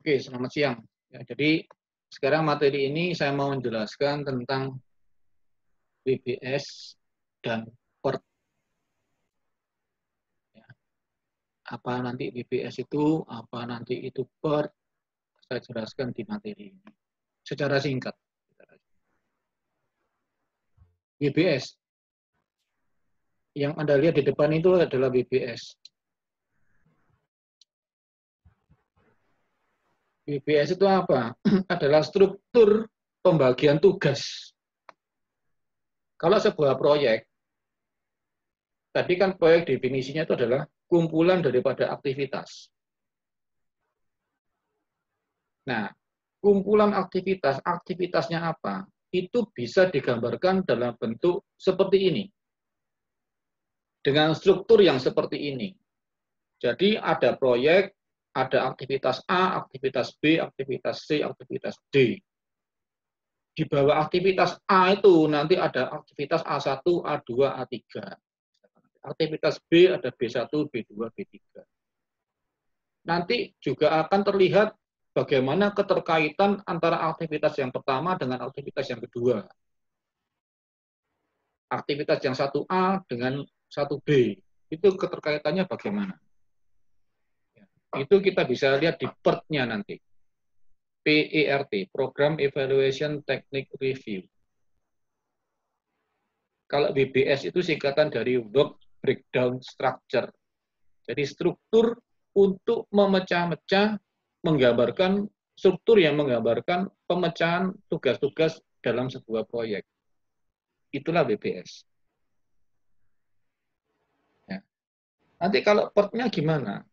Oke, selamat siang. Ya, jadi sekarang materi ini saya mau menjelaskan tentang WBS dan PERT. Ya. Apa nanti WBS itu, apa nanti itu PERT, saya jelaskan di materi ini. Secara singkat. WBS, yang Anda lihat di depan itu adalah WBS. WBS itu apa? Adalah struktur pembagian tugas. Kalau sebuah proyek, tadi kan proyek definisinya itu adalah kumpulan daripada aktivitas. Nah, kumpulan aktivitas, aktivitasnya apa? Itu bisa digambarkan dalam bentuk seperti ini. Dengan struktur yang seperti ini. Jadi ada proyek, ada aktivitas A, aktivitas B, aktivitas C, aktivitas D. Di bawah aktivitas A itu nanti ada aktivitas A1, A2, A3. Aktivitas B ada B1, B2, B3. Nanti juga akan terlihat bagaimana keterkaitan antara aktivitas yang pertama dengan aktivitas yang kedua. Aktivitas yang 1A dengan 1B. Itu keterkaitannya bagaimana? Itu kita bisa lihat di PERT-nya nanti. PERT, Program Evaluation Technique Review. Kalau WBS itu singkatan dari Work Breakdown Structure. Jadi struktur untuk memecah-mecah, menggambarkan struktur yang menggambarkan pemecahan tugas-tugas dalam sebuah proyek. Itulah WBS. Ya. Nanti kalau PERT-nya gimana?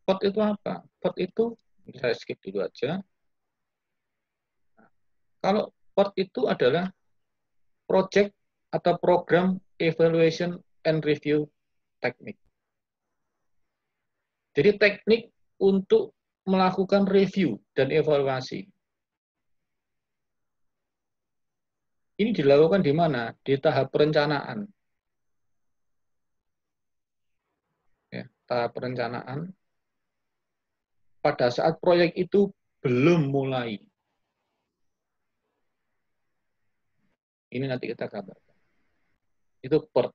PERT itu apa? PERT itu, saya skip dulu aja. Kalau PERT itu adalah Project atau Program Evaluation and Review Technique. Jadi teknik untuk melakukan review dan evaluasi. Ini dilakukan di mana? Di tahap perencanaan. Ya, tahap perencanaan. Pada saat proyek itu belum mulai. Ini nanti kita gambarkan. Itu PERT.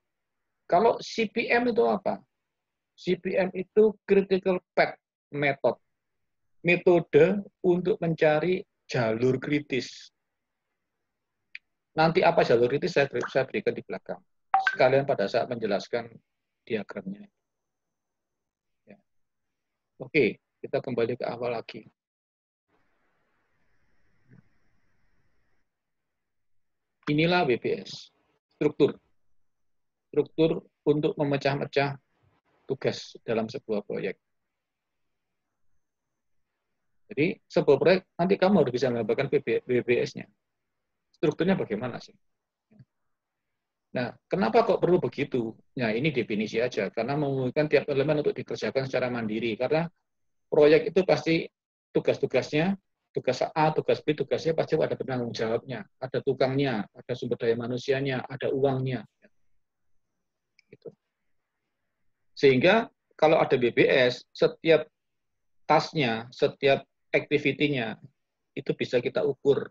Kalau CPM itu apa? CPM itu Critical Path Method. Metode untuk mencari jalur kritis. Nanti apa jalur kritis saya berikan di belakang. Sekalian pada saat menjelaskan diagramnya. Ya. Oke, kita kembali ke awal lagi. Inilah WBS. Struktur untuk memecah-mecah tugas dalam sebuah proyek. Jadi sebuah proyek nanti kamu harus bisa menggambarkan WBS-nya. Strukturnya bagaimana sih? Nah, kenapa kok perlu begitu? Nah, ini definisi aja, karena memungkinkan tiap elemen untuk dikerjakan secara mandiri. Karena proyek itu pasti tugas-tugasnya, tugas A, tugas B, tugasnya pasti ada penanggung jawabnya, ada tukangnya, ada sumber daya manusianya, ada uangnya. Gitu. Sehingga kalau ada BBS, setiap tasnya, setiap activity-nya, itu bisa kita ukur,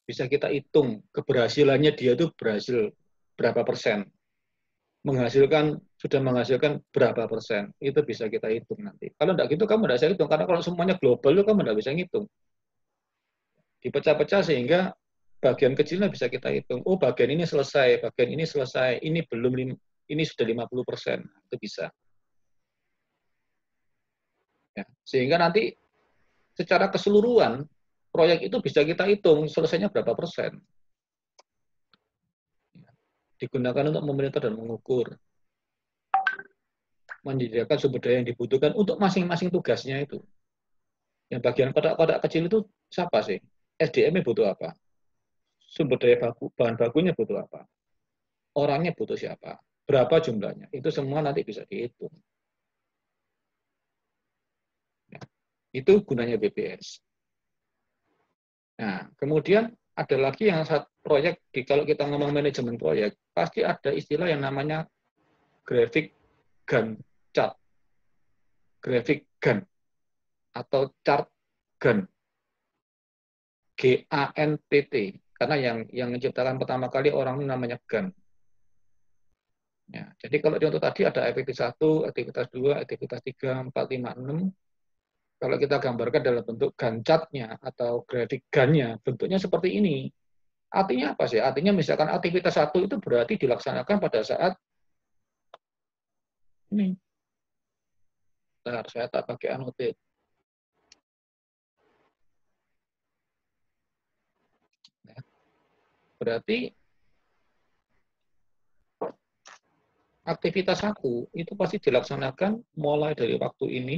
bisa kita hitung keberhasilannya dia itu berhasil berapa persen. Sudah menghasilkan berapa persen. Itu bisa kita hitung nanti. Kalau tidak gitu, kamu tidak bisa hitung. Karena kalau semuanya global, kamu tidak bisa hitung. Dipecah-pecah sehingga bagian kecilnya bisa kita hitung. Oh, bagian ini selesai, bagian ini selesai, ini belum, ini sudah 50%. Itu bisa. Ya. Sehingga nanti secara keseluruhan, proyek itu bisa kita hitung selesainya berapa persen. Digunakan untuk memonitor dan mengukur. Menyediakan sumber daya yang dibutuhkan untuk masing-masing tugasnya itu. Yang bagian kotak-kotak kecil itu siapa sih? SDM-nya butuh apa? Sumber daya bahan bakunya butuh apa? Orangnya butuh siapa? Berapa jumlahnya? Itu semua nanti bisa dihitung. Ya, itu gunanya BBS. Nah, kemudian ada lagi yang proyek, kalau kita ngomong manajemen proyek, pasti ada istilah yang namanya grafik Gantt chart. Grafik Gantt atau chart GAN. GANTT. Karena yang menciptakan pertama kali orang namanya GAN. Ya, jadi kalau contoh tadi ada aktivitas 1, aktivitas 2, aktivitas 3, 4, 5, 6. Kalau kita gambarkan dalam bentuk Gantt chart-nya atau grafik GAN-nya, bentuknya seperti ini. Artinya apa sih? Artinya misalkan aktivitas 1 itu berarti dilaksanakan pada saat ini. Bentar, saya tak pakai annotate. Berarti aktivitas 1 itu pasti dilaksanakan mulai dari waktu ini,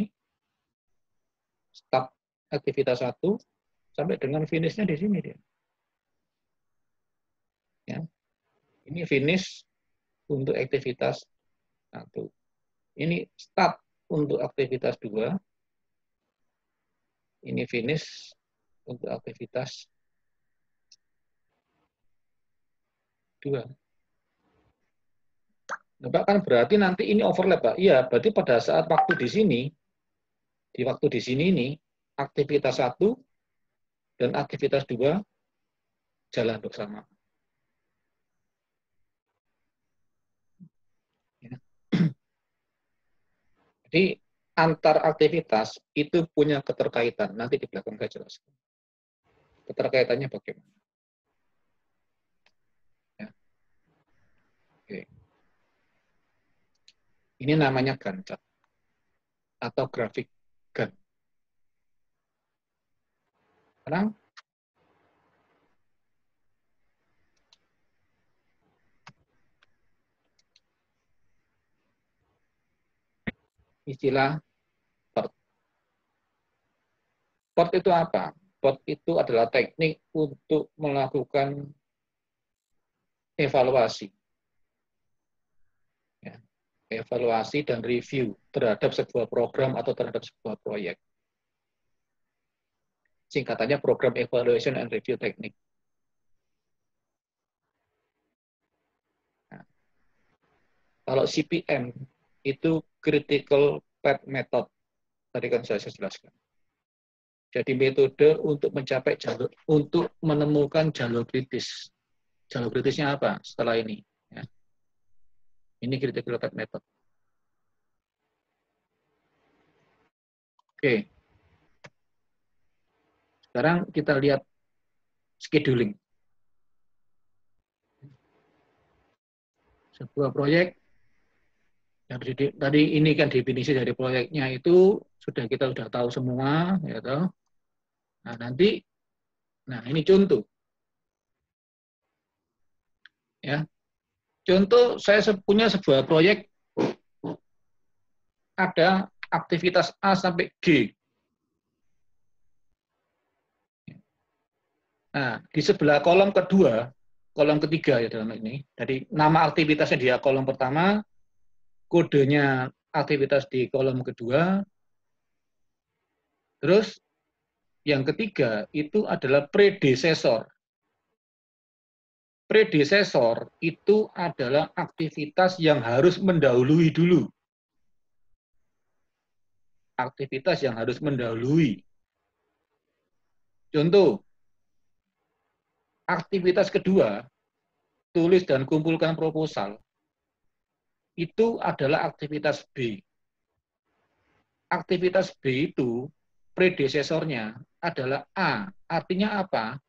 start aktivitas 1, sampai dengan finish-nya di sini dia. Ya. Ini finish untuk aktivitas 1. Ini start untuk aktivitas 2. Ini finish untuk aktivitas 2. Nah, Pak, kan berarti nanti ini overlap, Pak. Iya, berarti pada saat waktu di sini, ini, aktivitas 1 dan aktivitas 2 jalan bersama. Ya. Jadi, antar aktivitas itu punya keterkaitan. Nanti di belakang saya jelaskan. Keterkaitannya bagaimana. Ya. Oke. Ini namanya Gantt chart atau grafik Gantt. Sekarang istilah PERT. PERT itu apa? PERT itu adalah teknik untuk melakukan evaluasi. Ya. Evaluasi dan review terhadap sebuah program atau terhadap sebuah proyek. Singkatannya Program Evaluation and Review Technique. Nah, kalau CPM itu Critical Path Method. Tadi kan saya jelaskan. Jadi metode untuk mencapai jalur, untuk menemukan jalur kritis. Jalur kritisnya apa setelah ini? Ya. Ini Critical Path Method. Oke. Sekarang kita lihat scheduling. Sebuah proyek, tadi ini kan definisi dari proyeknya itu kita sudah tahu semua, ya toh. Nah, nanti, ini contoh. Ya. Contoh, saya punya sebuah proyek, ada aktivitas A sampai G. Nah, di sebelah kolom kedua, kolom ketiga ya dalam ini, jadi nama aktivitasnya dia kolom pertama, kodenya aktivitas di kolom kedua, terus yang ketiga itu adalah predecessor. Predecessor itu adalah aktivitas yang harus mendahului dulu. Aktivitas yang harus mendahului. Contoh, aktivitas kedua, tulis dan kumpulkan proposal, itu adalah aktivitas B. Aktivitas B itu, predesesornya adalah A. Artinya apa?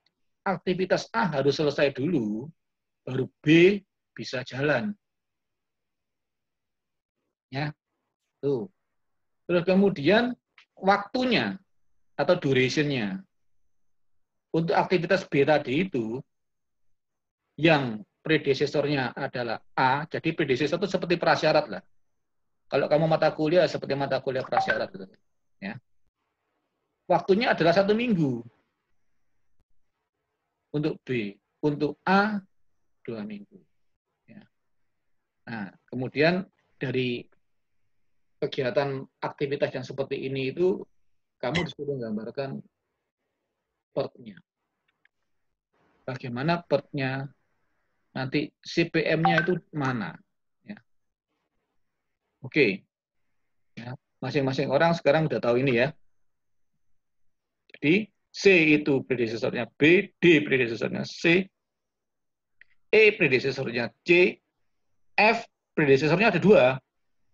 Aktivitas A harus selesai dulu, baru B bisa jalan. Ya, tuh. Terus kemudian waktunya atau duration-nya. Untuk aktivitas B tadi itu, yang predesesornya adalah A, jadi predesesor itu seperti prasyarat lah. Kalau kamu mata kuliah seperti mata kuliah prasyarat gitu. Ya. Waktunya adalah 1 minggu untuk B, untuk A 2 minggu. Ya. Nah, kemudian dari kegiatan aktivitas yang seperti ini itu kamu disuruh menggambarkan PERT-nya. Bagaimana PERT-nya, nanti CPM-nya itu mana. Ya. Oke. Ya. Masing-masing orang sekarang udah tahu ini ya. Jadi C itu predecesornya B, D predecesornya C, E predecesornya C, F predecesornya ada 2,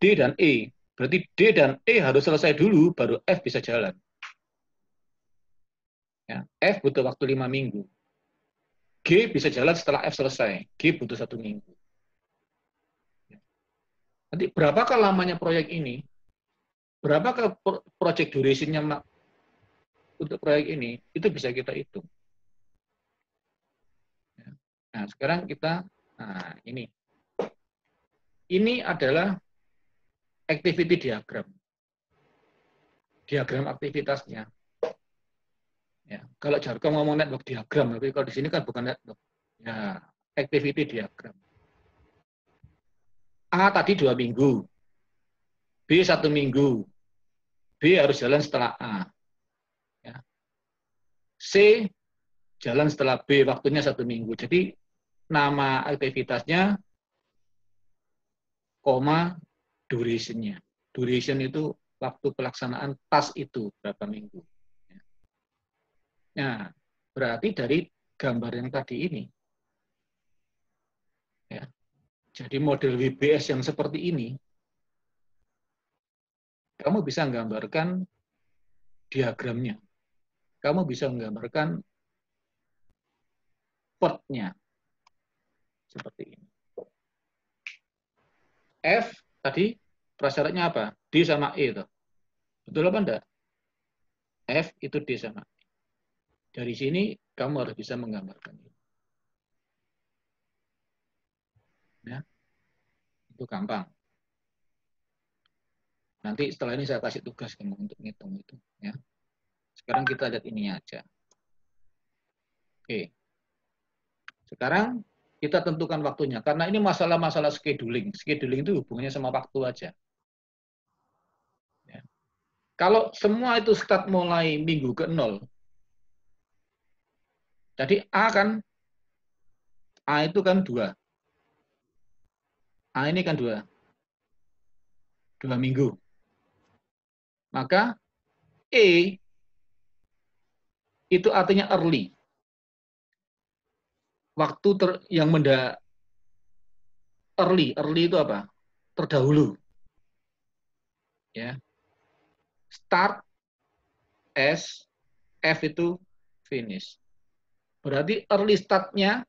D dan E. Berarti D dan E harus selesai dulu, baru F bisa jalan. Ya, F butuh waktu 5 minggu. G bisa jalan setelah F selesai. G butuh 1 minggu. Nanti berapakah lamanya proyek ini? Berapakah project duration-nya untuk proyek ini? Itu bisa kita hitung. Nah, sekarang kita, nah ini. Ini adalah activity diagram. Diagram aktivitasnya. Ya, kalau jargon ngomong network diagram, tapi kalau di sini kan bukan network. Ya, activity diagram. A tadi 2 minggu. B 1 minggu. B harus jalan setelah A. Ya. C jalan setelah B, waktunya 1 minggu. Jadi nama aktivitasnya, koma, duration-nya. Duration itu waktu pelaksanaan task itu berapa minggu. Nah, berarti dari gambar yang tadi ini, ya, jadi model WBS yang seperti ini, kamu bisa menggambarkan diagramnya. Kamu bisa menggambarkan plot-nya. Seperti ini. F tadi prasyaratnya apa? D sama E. Toh. Betul apa enggak? F itu D sama E. Dari sini kamu harus bisa menggambarkan itu. Ya. Itu gampang. Nanti setelah ini saya kasih tugas kamu untuk ngitung itu. Ya. Sekarang kita lihat ini aja. Oke. Sekarang kita tentukan waktunya. Karena ini masalah-masalah scheduling. Scheduling itu hubungannya sama waktu aja. Ya. Kalau semua itu start mulai minggu ke-0, jadi A itu kan 2. A ini kan 2 minggu. Maka E itu artinya early. Waktu yang early itu apa? Terdahulu. Ya. Start, S, F itu finish. Berarti early start-nya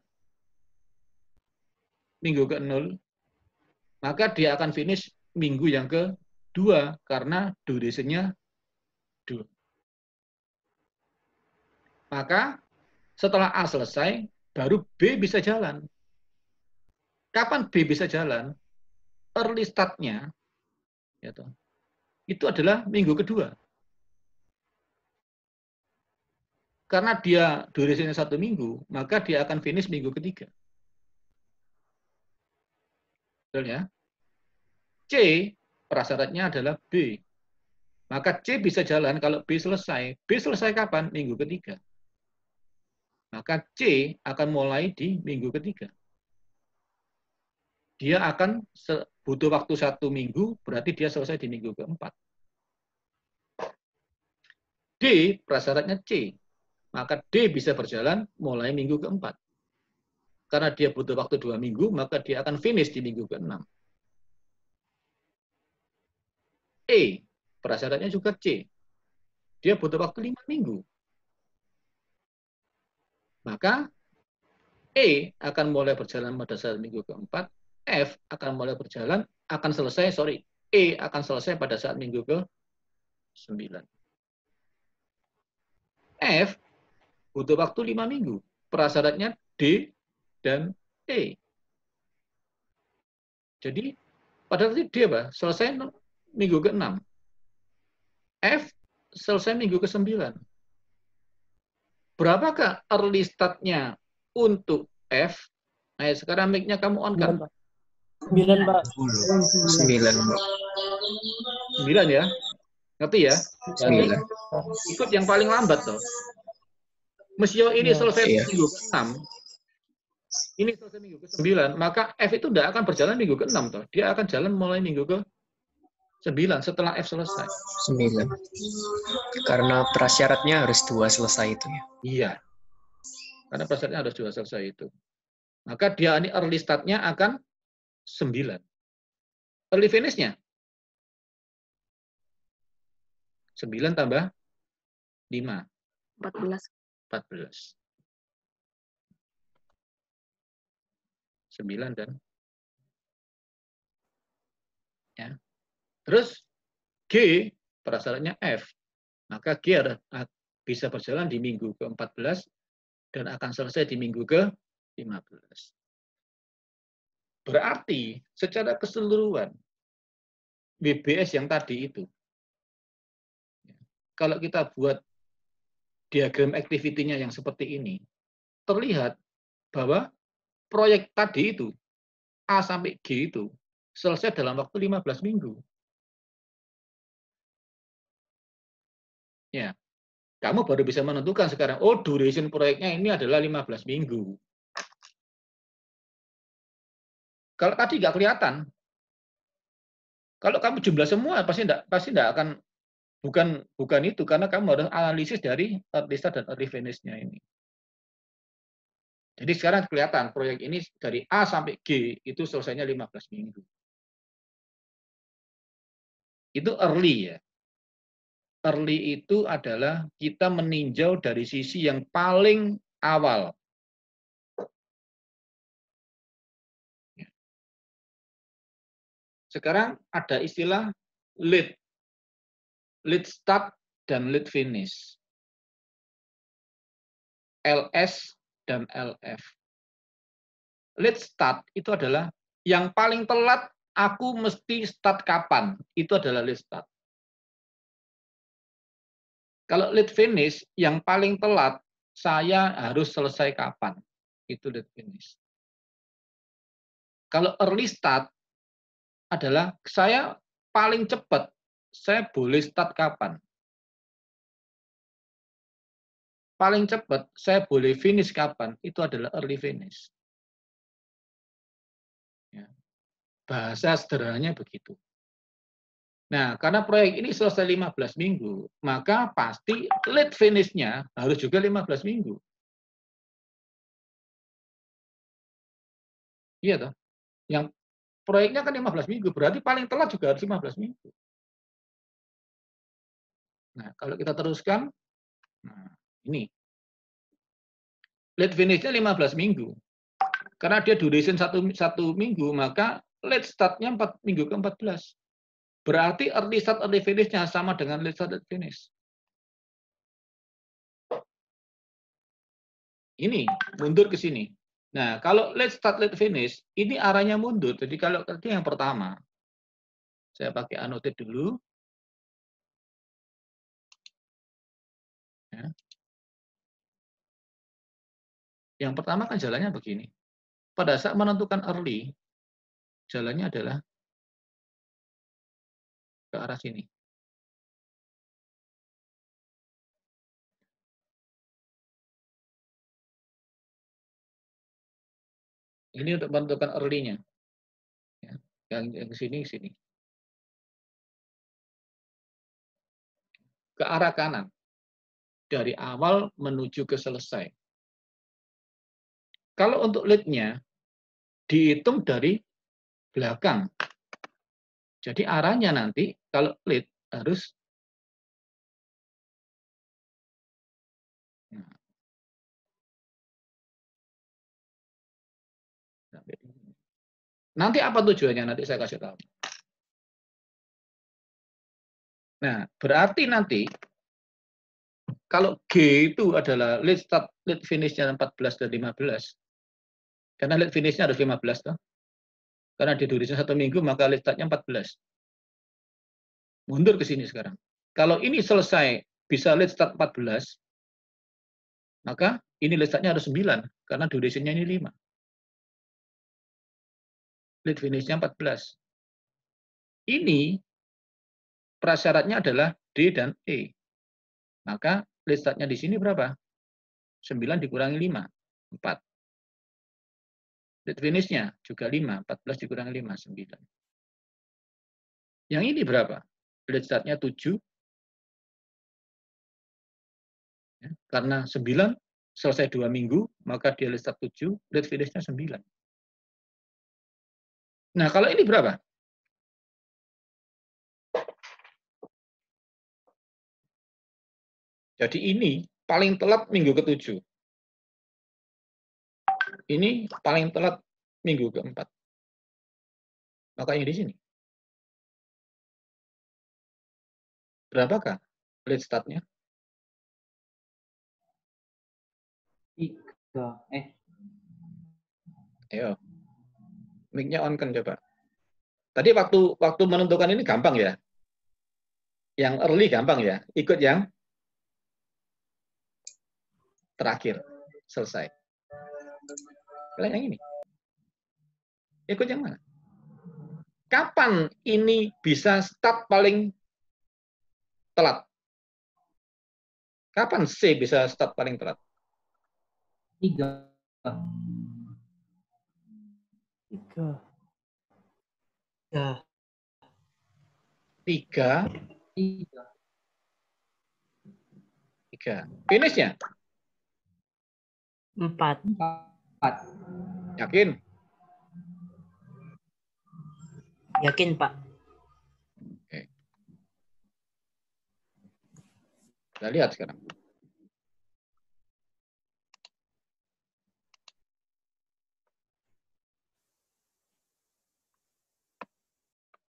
minggu ke-0, maka dia akan finish minggu yang ke-2 karena duration-nya 2. Maka setelah A selesai, baru B bisa jalan. Kapan B bisa jalan? Early start-nya itu adalah minggu ke-2. Karena dia durasinya 1 minggu, maka dia akan finish minggu ke-3. Betul ya? C, prasyaratnya adalah B. Maka C bisa jalan kalau B selesai. B selesai kapan? Minggu ke-3. Maka C akan mulai di minggu ke-3. Dia akan butuh waktu 1 minggu, berarti dia selesai di minggu ke-4. D, prasyaratnya C. Maka D bisa berjalan mulai minggu ke-4. Karena dia butuh waktu 2 minggu, maka dia akan finish di minggu ke-6. E, prasyaratnya juga C. Dia butuh waktu 5 minggu. Maka E akan mulai berjalan pada saat minggu ke-4, F akan mulai berjalan, E akan selesai pada saat minggu ke-9. F butuh waktu 5 minggu. Prasyaratnya D dan E. Jadi, pada titik D apa? Selesai minggu ke-6. F selesai minggu ke-9. Berapakah early start-nya untuk F? Nah, sekarang mic-nya kamu on kan? 9, Pak. 9. 9 ya? Ngerti ya? Berarti ikut yang paling lambat toh. Mesio ini selesai minggu ke-6. Ini selesai minggu ke-9, maka F itu tidak akan berjalan minggu ke-6 toh. Dia akan jalan mulai minggu ke-7. 9 setelah F selesai. 9. Karena prasyaratnya harus 2 selesai itu ya. Iya. Karena prasyaratnya harus 2 selesai itu. Maka dia ini early start-nya akan 9. Early finish-nya 9 tambah 5. 14. 14. 9 dan ya. Terus G prasyaratnya F. Maka G bisa berjalan di minggu ke-14 dan akan selesai di minggu ke-15. Berarti secara keseluruhan WBS yang tadi itu, kalau kita buat diagram activity-nya yang seperti ini, terlihat bahwa proyek tadi itu, A sampai G itu, selesai dalam waktu 15 minggu. Ya, kamu baru bisa menentukan sekarang, oh duration proyeknya ini adalah 15 minggu. Kalau tadi nggak kelihatan, kalau kamu jumlah semua pasti nggak akan, bukan itu, karena kamu harus analisis dari early start dan early finish-nya ini. Jadi sekarang kelihatan proyek ini dari A sampai G itu selesainya 15 minggu. Itu early ya. Early itu adalah kita meninjau dari sisi yang paling awal. Sekarang ada istilah lead start dan lead finish. LS dan LF. Lead start itu adalah yang paling telat aku mesti start kapan. Itu adalah lead start. Kalau lead finish, yang paling telat, saya harus selesai kapan. Itu lead finish. Kalau early start, adalah saya paling cepat, saya boleh start kapan. Paling cepat, saya boleh finish kapan. Itu adalah early finish. Ya. Bahasa sederhananya begitu. Nah, karena proyek ini selesai 15 minggu, maka pasti lead finish-nya harus juga 15 minggu. Iya toh? Yang proyeknya kan 15 minggu, berarti paling telat juga harus 15 minggu. Nah, kalau kita teruskan, nah, ini. Lead finish-nya 15 minggu. Karena dia duration satu minggu, maka lead start-nya minggu ke-14. Berarti early start, early finish-nya sama dengan lead start, lead finish. Ini mundur ke sini. Nah, kalau lead start, lead finish, ini arahnya mundur. Jadi kalau tadi yang pertama, saya pakai annotate dulu. Ya. Yang pertama kan jalannya begini. Pada saat menentukan early, jalannya adalah ke arah sini. Ini untuk menentukan early-nya. Ya. Yang sini, sini. Ke arah kanan. Dari awal menuju ke selesai. Kalau untuk lead-nya, dihitung dari belakang. Jadi arahnya nanti, kalau lead, harus nanti apa tujuannya? Nanti saya kasih tahu. Nah, berarti nanti kalau G itu adalah lead start, lead finish-nya 14 dan 15. Karena lead finish-nya harus 15 toh. Karena di durasi 1 minggu maka lead start-nya 14. Mundur ke sini sekarang. Kalau ini selesai bisa lead start 14, maka ini lead start-nya harus 9 karena durasinya ini 5. Lead finish-nya 14. Ini prasyaratnya adalah D dan E. Maka lead start-nya di sini berapa? 9 dikurangi 5, 4. Lead finish-nya juga 5, 14 dikurangi 5, 9. Yang ini berapa? Late start-nya 7. Ya, karena 9 selesai 2 minggu, maka dia late start 7, late finish-nya 9. Nah, kalau ini berapa? Jadi ini paling telat minggu ke-7. Ini paling telat minggu ke-4. Makanya di sini. Berapakah late start-nya? 3. Ayo. Mic-nya on kan coba. Tadi waktu menentukan ini gampang ya. Yang early gampang ya. Ikut yang terakhir. Selesai. Kalian yang ini. Ikut yang mana? Kapan ini bisa start paling telat? Kapan C bisa start paling telat? 3. 3. 3. Finish-nya? 4. Yakin? Yakin, Pak. Oke. Kita lihat sekarang.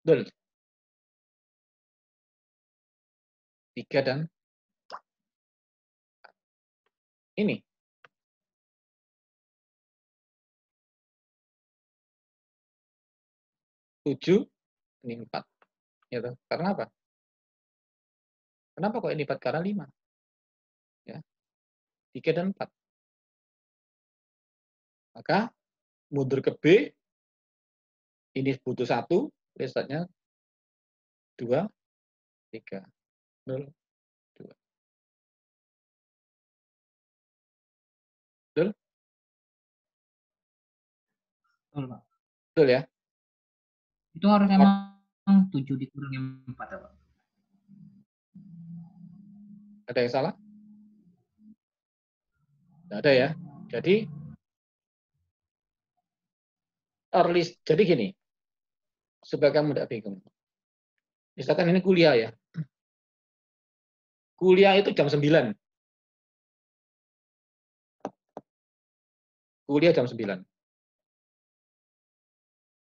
Betul. 3 dan ini. Tujuh, ini 4. Gitu. Karena apa? Kenapa kok ini 4? Karena 5. Ya. 3 dan 4. Maka mundur ke B, ini butuh 1, restartnya 2, 3, 0, 2. Betul? Betul, Pak. Betul ya? Itu harus emang 7 dikurangi 4 ya, Pak? Ada yang salah? Tidak ada ya. Jadi early, jadi gini, supaya kamu tidak bingung. Misalkan ini kuliah ya. Kuliah itu jam 9. Kuliah jam 9.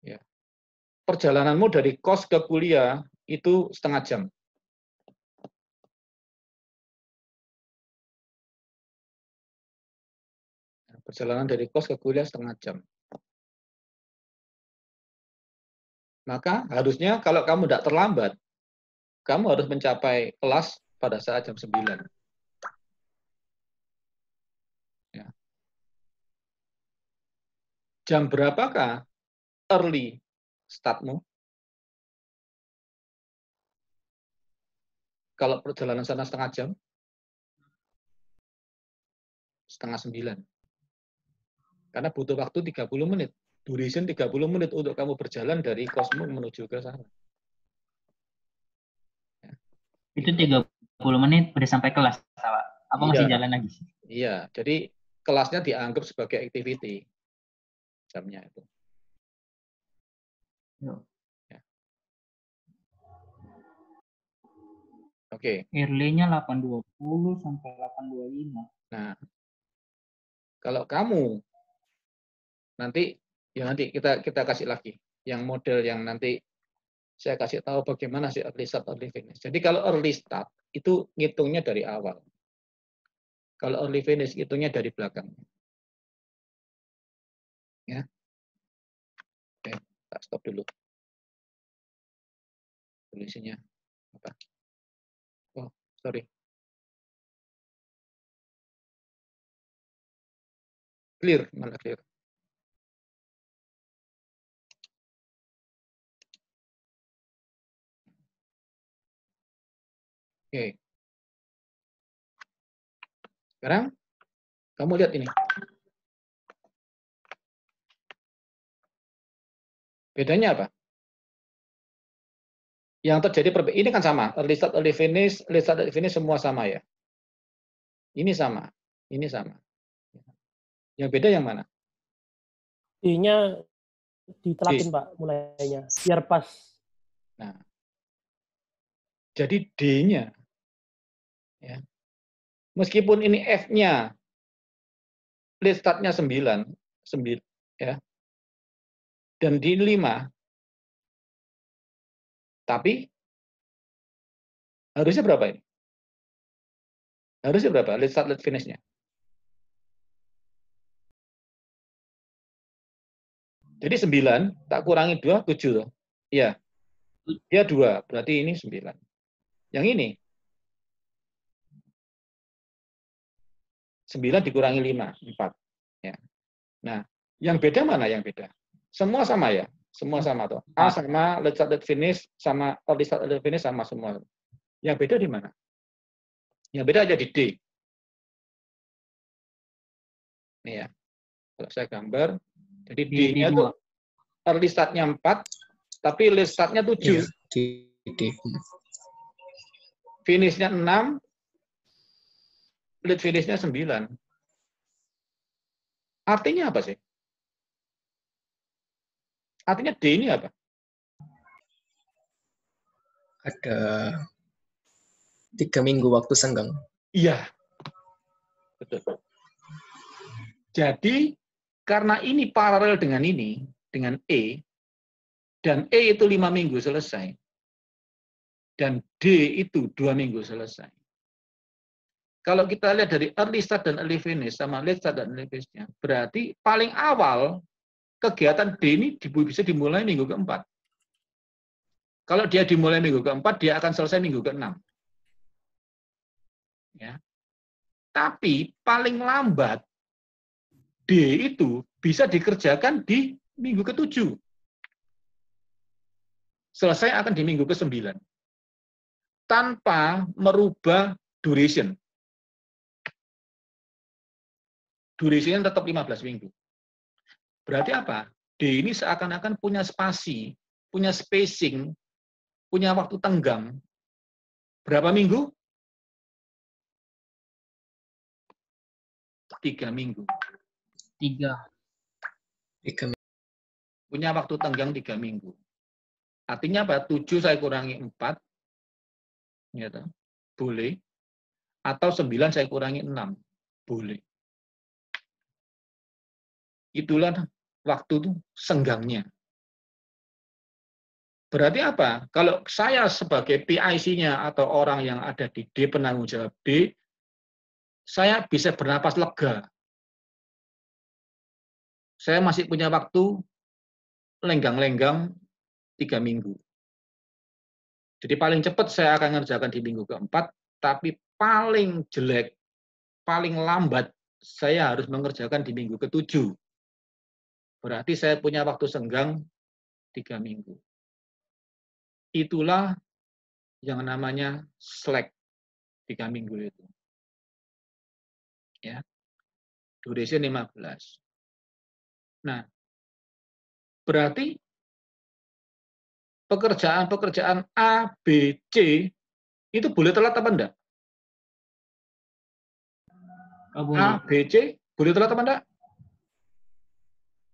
Ya. Perjalananmu dari kos ke kuliah itu setengah jam. Perjalanan dari kos ke kuliah setengah jam. Maka harusnya kalau kamu tidak terlambat, kamu harus mencapai kelas pada saat jam 9. Ya. Jam berapakah early startmu? Kalau perjalanan sana setengah jam? Setengah 9. Karena butuh waktu 30 menit. Duration 30 menit untuk kamu berjalan dari kosmu menuju ke sana. Ya. Itu 30 menit udah sampai kelas, Pak. Apa masih jalan lagi? Iya, jadi kelasnya dianggap sebagai activity. Jamnya itu. Ya. Oke. Early-nya 8.20 sampai 8.25. Nah, kalau kamu nanti kita kasih lagi yang model yang nanti saya kasih tahu bagaimana sih early start, early finish. Jadi kalau early start itu ngitungnya dari awal. Kalau early finish hitungnya dari belakang. Ya. Oke, tak stop dulu. Tulisannya apa? Oh, sorry. Clear, malah clear. Oke. Sekarang kamu lihat ini. Bedanya apa? Yang terjadi ini kan sama, early start, early finish, semua sama ya. Ini sama, ini sama. Yang beda yang mana? D-nya ditelatin Pak mulainya, biar pas. Nah, jadi D-nya, ya, meskipun ini F-nya, late start-nya 9, ya, dan di 5, tapi harusnya berapa ini? Harusnya berapa? Late start, late finish-nya. Jadi 9, tak kurangi 2, 7. Iya. Dia 2, berarti ini 9. Yang ini, 9 dikurangi 5, 4. Ya. Nah, yang beda mana yang beda? Semua sama ya? Semua sama tuh. A sama, late start, late finish, sama early start, late finish sama semua. Yang beda di mana? Yang beda aja di D. Nih ya. Kalau saya gambar, jadi D-nya itu early start-nya 4, tapi late start-nya 7. Iya, Finish-nya 6, late finish-nya 9. Artinya apa sih? Artinya D ini apa? Ada 3 minggu waktu senggang. Iya. Betul. Jadi, karena ini paralel dengan ini, dengan E, dan E itu 5 minggu selesai, dan D itu 2 minggu selesai. Kalau kita lihat dari early start dan early finish, sama late start dan early finish-nya, berarti paling awal kegiatan D ini bisa dimulai minggu keempat. Kalau dia dimulai minggu keempat, dia akan selesai minggu keenam. Ya. Tapi paling lambat D itu bisa dikerjakan di minggu ke-7. Selesai akan di minggu ke-9. Tanpa merubah duration. Durasinya tetap 15 minggu. Berarti apa? D ini seakan-akan punya spasi, punya spacing, punya waktu tenggang. Berapa minggu? 3 minggu. 3. Punya waktu tenggang 3 minggu. Artinya apa? 7 saya kurangi 4. Ya, boleh. Atau 9 saya kurangi 6. Boleh. Itulah waktu itu senggangnya. Berarti apa? Kalau saya sebagai PIC-nya atau orang yang ada di D, penanggung jawab D, saya bisa bernapas lega. Saya masih punya waktu lenggang-lenggang 3 minggu. Jadi paling cepat saya akan mengerjakan di minggu keempat, tapi paling jelek, paling lambat saya harus mengerjakan di minggu ke-7. Berarti saya punya waktu senggang 3 minggu. Itulah yang namanya slack 3 minggu itu. Ya. Duration 15. Nah, berarti pekerjaan-pekerjaan A, B, C itu boleh telat apa enggak? A, B, C boleh telat apa enggak?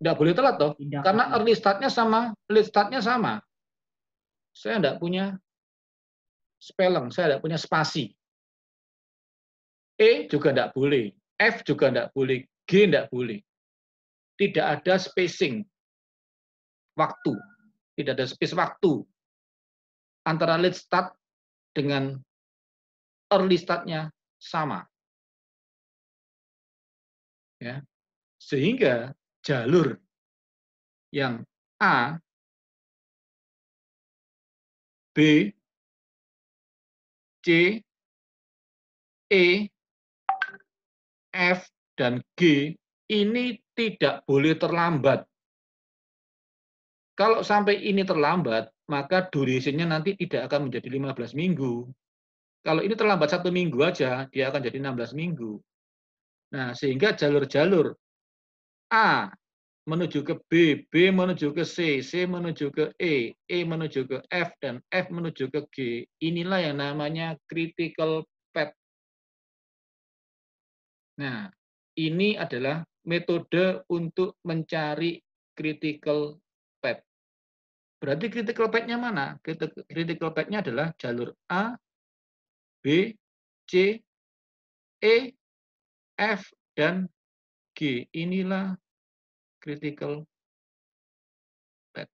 Enggak boleh telat toh, karena early start-nya sama, late start-nya sama. Saya enggak punya spelling, saya enggak punya spasi. E juga enggak boleh, F juga enggak boleh, G enggak boleh. Tidak ada spacing waktu, tidak ada space waktu antara late start dengan early start-nya sama. Ya. Sehingga jalur yang A, B, C, E, F, dan G ini tidak boleh terlambat. Kalau sampai ini terlambat, maka durasinya nanti tidak akan menjadi 15 minggu. Kalau ini terlambat 1 minggu aja, dia akan jadi 16 minggu. Nah, sehingga jalur-jalur A, menuju ke B, B menuju ke C, C menuju ke E menuju ke F, dan F menuju ke G. Inilah yang namanya critical path. Nah, ini adalah metode untuk mencari critical path. Berarti critical path-nya mana? Critical path-nya adalah jalur A, B, C, E, F, dan G. Inilah critical path.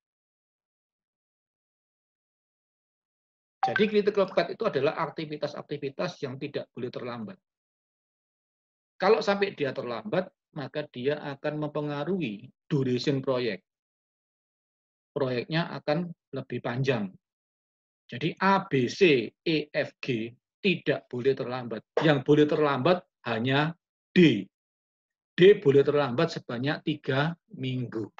Jadi critical path itu adalah aktivitas-aktivitas yang tidak boleh terlambat. Kalau sampai dia terlambat, maka dia akan mempengaruhi duration proyek. Proyeknya akan lebih panjang. Jadi A, B, C, E, F, G tidak boleh terlambat. Yang boleh terlambat hanya D. D boleh terlambat sebanyak 3 minggu.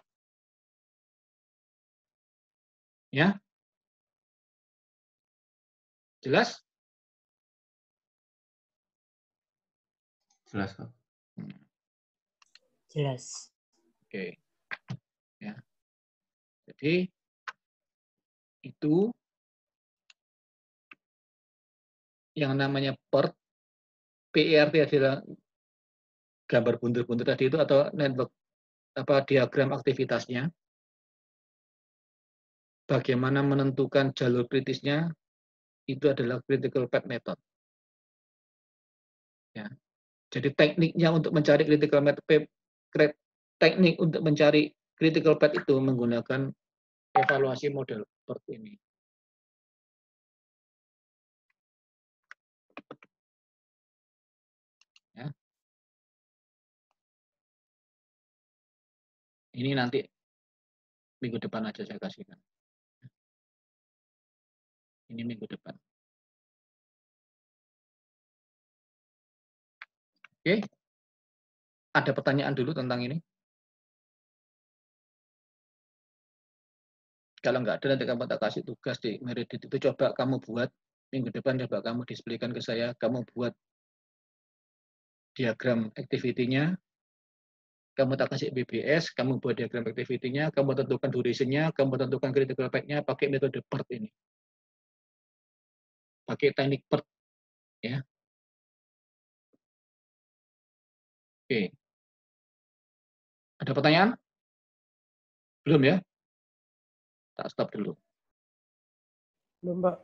Ya, jelas? Jelas, Pak. Jelas. Oke. Ya. Jadi itu yang namanya PERT. PERT adalah gambar buntir-buntir tadi itu atau network diagram aktivitasnya. Bagaimana menentukan jalur kritisnya itu adalah critical path method. Ya. Jadi tekniknya untuk mencari critical path itu menggunakan evaluasi model seperti ini. Ya. Ini nanti minggu depan aja saya kasihkan. Ini minggu depan. Oke. Ada pertanyaan dulu tentang ini? Kalau nggak ada, nanti kamu tak kasih tugas di Meredith itu, coba kamu buat minggu depan, coba kamu displaykan ke saya, kamu buat diagram activity-nya, kamu tak kasih BBS, kamu buat diagram activity-nya, kamu tentukan duration-nya, kamu tentukan critical path-nya pakai metode PERT ini. Pakai teknik PERT. Ya. Oke. Ada pertanyaan? Belum ya? Tak stop dulu. Belum, Pak.